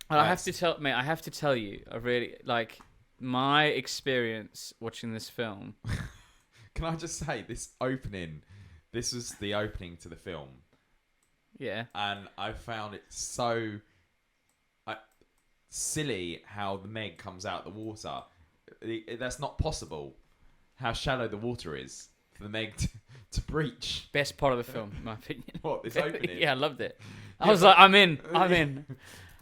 And I have to tell you, I really like my experience watching this film. Can I just say this opening? This was the opening to the film, Yeah. and I found it so silly how the Meg comes out the water. That's not possible. How shallow the water is for the Meg to breach. Best part of the film, in my opinion. What, this opening? Yeah, I loved it. Yeah, I was like, I'm in.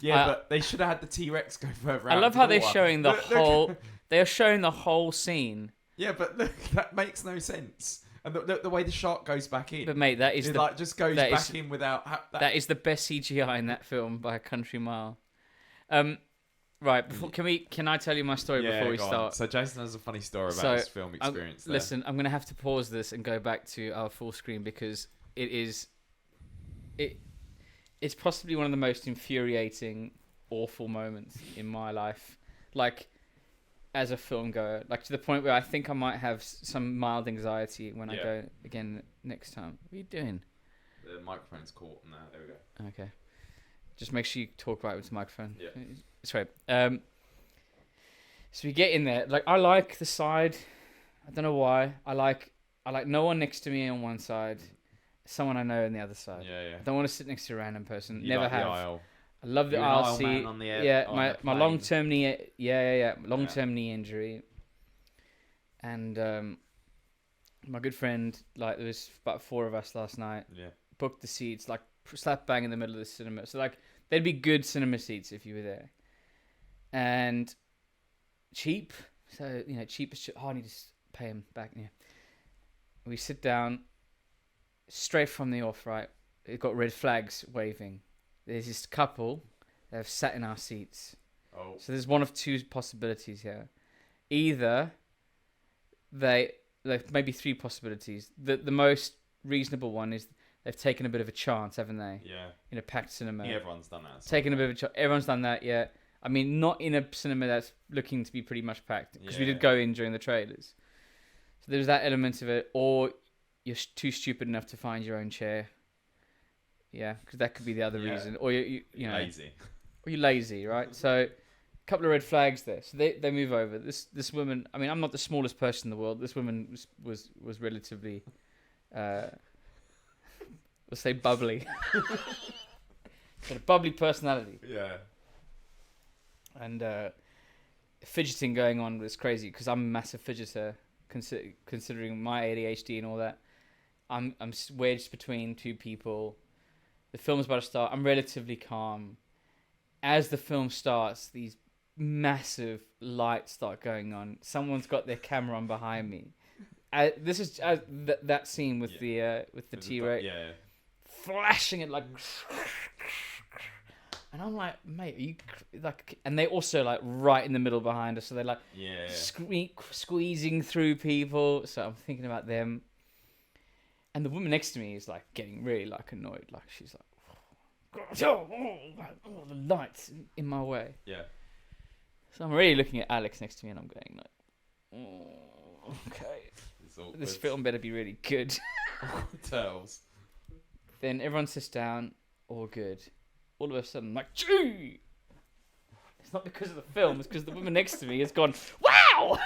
Yeah, but they should have had the T-Rex go further out. I love into how the they're water. showing the Look. whole. They are showing the whole scene. Yeah, but look, that makes no sense. And the way the shark goes back in. But mate, that is it like just goes back in without. That is the best CGI in that film by a country mile. Right, can I tell you my story before we start? So Jayson has a funny story about his film experience. Listen, I'm going to have to pause this and go back to our full screen because it's possibly one of the most infuriating, awful moments in my life. Like, as a film goer, like to the point where I think I might have some mild anxiety when I go again next time. What are you doing? The microphone's caught now. There we go. Okay. Just make sure you talk right with the microphone. Yeah. Sorry. So we get in there. Like, I like the side. I don't know why. I like no one next to me on one side, someone I know on the other side. Yeah. I don't want to sit next to a random person. You Never like have. The aisle. I love the You're an aisle aisle seat. man on the air, Yeah, on my the plane. long-term knee. Yeah. Long-term knee injury. And my good friend, like, there was about 4 of us last night. Yeah. Booked the seats, like, slap bang in the middle of the cinema. So, like, they'd be good cinema seats if you were there. And cheap. So, cheap is I need to pay him back. Yeah. We sit down, straight from the off, right? It got red flags waving. There's this couple that have sat in our seats. Oh. So there's one of 2 possibilities here. Either there's maybe 3 possibilities. The most reasonable one is they've taken a bit of a chance, haven't they? Yeah. In a packed cinema. Yeah, everyone's done that. Taken a bit of a chance. Everyone's done that, yeah. I mean, not in a cinema that's looking to be pretty much packed. Because we did go in during the trailers. So there's that element of it. Or you're too stupid enough to find your own chair. Yeah, because that could be the other reason. Or you're lazy. Or you're lazy, right? So a couple of red flags there. So they move over. This woman, I mean, I'm not the smallest person in the world. This woman was relatively, let's say bubbly. Got a bubbly personality. Yeah. And fidgeting going on was crazy because I'm a massive fidgeter, considering my ADHD and all that. I'm wedged between 2 people. The film's about to start. I'm relatively calm. As the film starts, these massive lights start going on. Someone's got their camera on behind me. This is that scene with the T-Rex, flashing it like, and I'm like, mate, are you like? And they also like right in the middle behind us, so they're like, squeezing through people. So I'm thinking about them. And the woman next to me is like getting really like annoyed. Like she's like, oh, the lights in my way. Yeah. So I'm really looking at Alex next to me and I'm going like, okay. This film better be really good. Turtles. Then everyone sits down, all good. All of a sudden, I'm like, gee! It's not because of the film, it's because the woman next to me has gone, wow!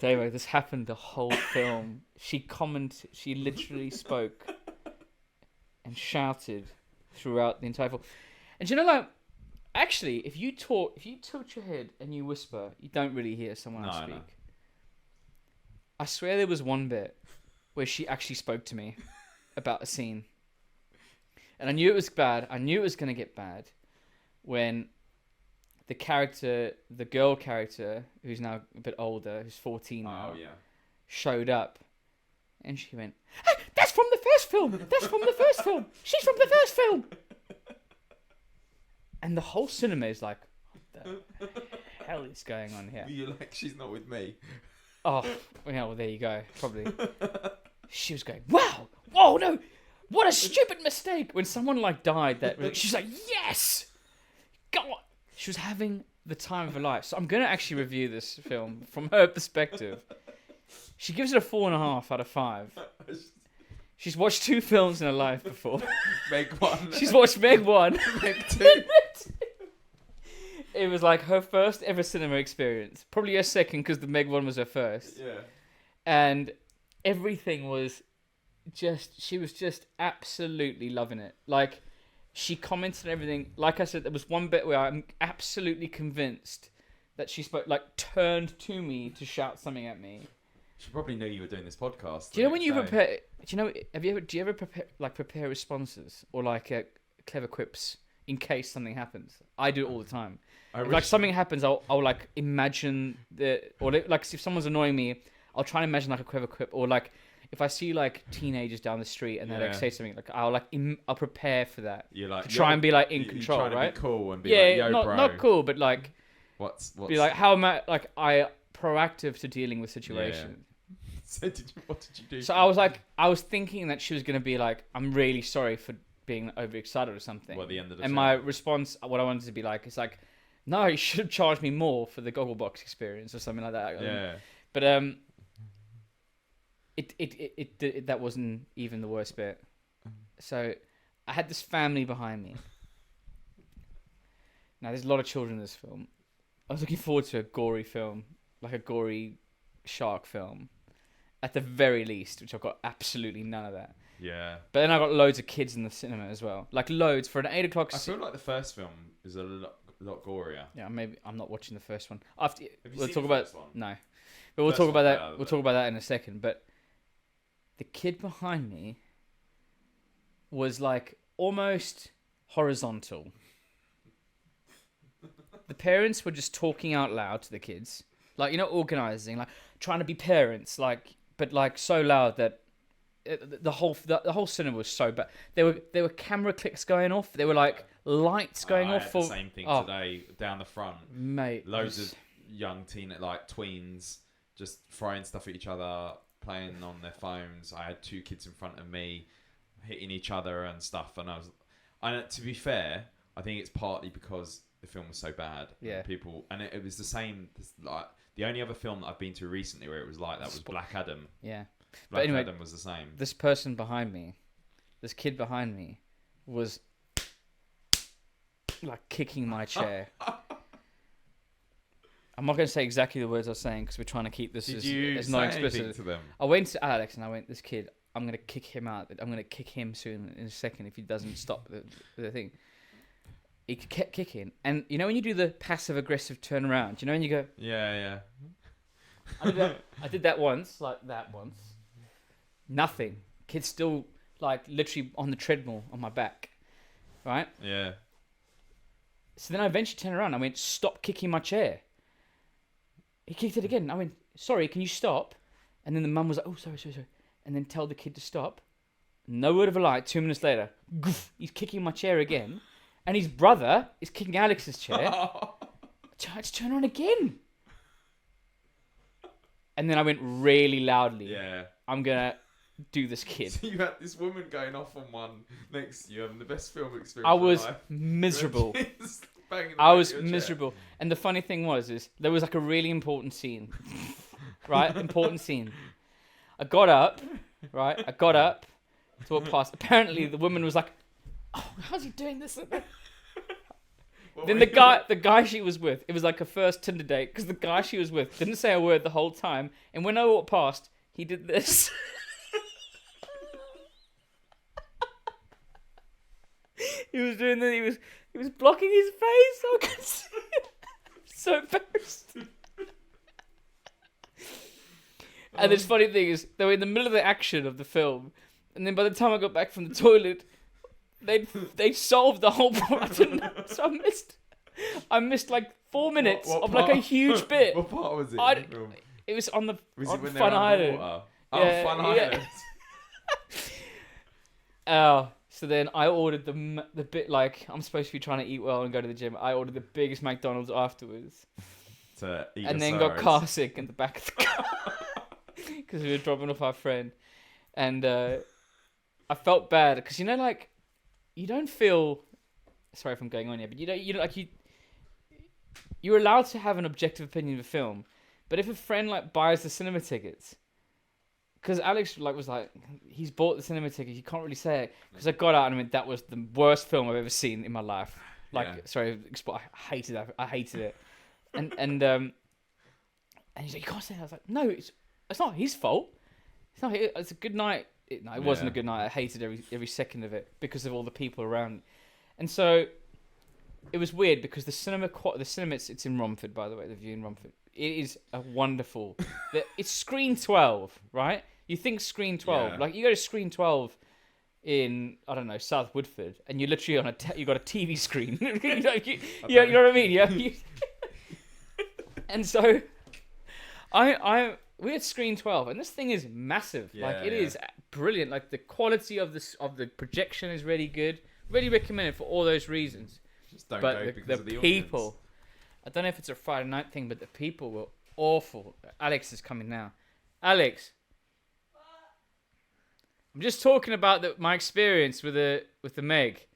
Anyway, this happened the whole film. She literally spoke and shouted throughout the entire film. And you know, like, actually, if you tilt your head and you whisper, you don't really hear someone else speak. No. I swear there was one bit where she actually spoke to me about a scene. And I knew it was bad. I knew it was going to get bad when the girl character, who's now a bit older, who's 14 now, showed up. And she went, hey, that's from the first film! That's from the first film! She's from the first film! And the whole cinema is like, what the hell is going on here? You're like, she's not with me. Oh, well, there you go. Probably. She was going, wow! Whoa, no! What a stupid mistake! When someone like died, she's like, yes! God! She was having the time of her life. So I'm going to actually review this film from her perspective. She gives it a 4.5 out of 5. She's watched 2 films in her life before. Meg 1. She's watched Meg 1. Meg 2. It was like her first ever cinema experience. Probably her second because the Meg 1 was her first. Yeah. And everything was she was just absolutely loving it. Like, she commented on everything. Like I said, there was one bit where I'm absolutely convinced that she turned to me to shout something at me. She probably knew you were doing this podcast. Do you know when you prepare? Do you ever prepare responses or clever quips in case something happens? I do it all the time. If something happens, I'll like imagine if someone's annoying me, I'll try and imagine like a clever quip, or like if I see like teenagers down the street and they like say something, like I'll prepare for that. You're like to try and be like in control, trying right? To be cool and be like, yo, bro. Not cool, but like what's be like, how am I proactive to dealing with situations. Yeah. So what did you do? So I was thinking that she was gonna be like, I'm really sorry for being overexcited or something. Well, at the end of the and film. my response, what I wanted to be like, is like, no, you should have charged me more for the Gogglebox experience or something like that. Yeah. But it that wasn't even the worst bit. So I had this family behind me. Now there's a lot of children in this film. I was looking forward to a gory film, like a gory shark film, at the very least, which I've got absolutely none of that. Yeah. But then I got loads of kids in the cinema as well, like loads for an 8 o'clock. I feel like the first film is a lot gorier. Yeah, maybe I'm not watching the first one. We'll talk about no, but we'll talk about that. We'll talk about that in a second. But the kid behind me was like almost horizontal. The parents were just talking out loud to the kids, like, you know, organizing, like trying to be parents, like, but like so loud that the whole cinema was so bad. There were camera clicks going off. There were like lights going off. The same thing today down the front, mate. Loads of young tweens just throwing stuff at each other, playing on their phones. I had 2 kids in front of me hitting each other and stuff, and to be fair, I think it's partly because the film was so bad. Yeah. And it was the same. Like the only other film that I've been to recently where it was like that was Black Adam. Yeah. Black Adam was the same. This person behind me, this kid behind me, was like kicking my chair. I'm not going to say exactly the words I was saying because we're trying to keep this as not explicit. To them? I went to Alex and I went, this kid, I'm going to kick him out. I'm going to kick him soon in a second if he doesn't stop the thing. He kept kicking. And you know when you do the passive aggressive turn around, you know when you go... Yeah. I did that once, like that once. Nothing. Kid's still like literally on the treadmill on my back. Right? Yeah. So then I eventually turned around. I went, stop kicking my chair. He kicked it again. I went, sorry, can you stop? And then the mum was like, oh, sorry. And then tell the kid to stop. No word of a lie. 2 minutes later, goof, he's kicking my chair again. And his brother is kicking Alex's chair. Let's turn on again. And then I went really loudly. Yeah. I'm going to do this kid. So you had this woman going off on one next to you having the best film experience I was of life. miserable. Banging I was miserable. And the funny thing is there was like a really important scene. Right? Important scene. I got up to walk past. Apparently the woman was like, oh, how's he doing this? Then the guy she was with, it was like a first Tinder date because the guy she was with didn't say a word the whole time. And when I walked past, he did this. He was doing that. He was blocking his face. So I could see it. So embarrassed. And this funny thing is, they were in the middle of the action of the film, and then by the time I got back from the toilet, they solved the whole problem. So I missed like 4 minutes what of part? like a huge bit. What part was it? It was on the Was on it when Fun Island. Oh, Yeah, Fun yeah. Island. So then I ordered the bit, like, I'm supposed to be trying to eat well and go to the gym. I ordered the biggest McDonald's afterwards. To eat And then got car sick in the back of the car. Because we were dropping off our friend. And I felt bad. Because, you know, like, you don't feel... Sorry if I'm going on here. But you're allowed to have an objective opinion of a film. But if a friend, like, buys the cinema tickets... because Alex was like, he's bought the cinema ticket. You can't really say it because I got out and I mean that was the worst film I've ever seen in my life. Sorry, I hated that. I hated it. And he's like, you can't say that. I was like, no, it's not his fault. It's not. It's a good night. It wasn't a good night. I hated every second of it because of all the people around. And so it was weird because the cinema, it's in Romford, by the way, the View in Romford. It is a wonderful. It's screen 12, right? You think screen 12, like you go to screen 12 in I don't know South Woodford, and you're literally on you got a TV screen. you know what I mean? Yeah. And so, we had screen 12, and this thing is massive. It is brilliant. Like the quality of the projection is really good. Really recommend it for all those reasons. Just don't go because of the people. Audience. I don't know if it's a Friday night thing, but the people were awful. Alex is coming now. Alex, I'm just talking about my experience with the Meg,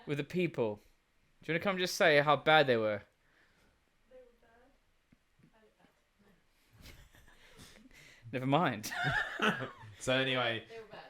with the people. Do you want to come just say how bad they were? They were bad. Never mind. So anyway, They were